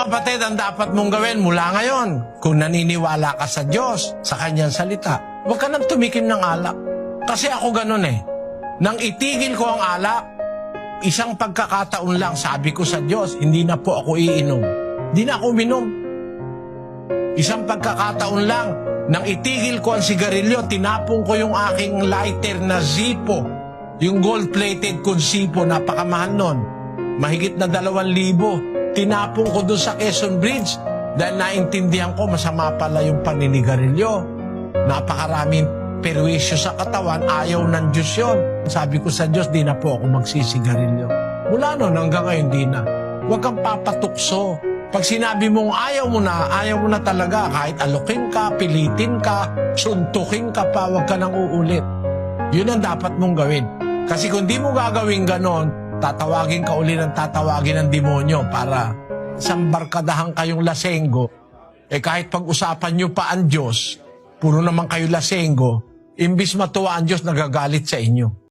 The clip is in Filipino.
kapatid, ang dapat mong gawin mula ngayon, kung naniniwala ka sa Diyos, sa Kanyang salita, huwag ka nang tumikim ng alak. Kasi ako ganun eh. Nang itigil ko ang alak, isang pagkakataon lang sabi ko sa Diyos, hindi na po ako iinom. Hindi na ako uminom. Isang pagkakataon lang, nang itigil ko ang sigarilyo, tinapong ko yung aking lighter na Zippo. Yung gold-plated kong Zippo, napakamahal nun. Mahigit na 2,000. Tinapong ko doon sa Quezon Bridge dahil naintindihan ko masama pala yung paninigarilyo. Napakaraming perwisyo sa katawan, ayaw ng Diyos yun. Sabi ko sa Diyos, di na po ako magsisigarilyo. Mula noon hanggang ngayon, di na. Huwag kang papatukso. Pag sinabi mong ayaw mo na talaga. Kahit alukin ka, pilitin ka, suntukin ka pa, huwag ka nang uulit. Yun ang dapat mong gawin. Kasi kung di mo gagawin ganon, tatawagin ka uli ng tatawagin ng demonyo para isang barkadahan kayong lasenggo. Eh kahit pag-usapan nyo pa ang Diyos, puro naman kayo lasenggo, imbis matuwa ang Diyos, nagagalit sa inyo.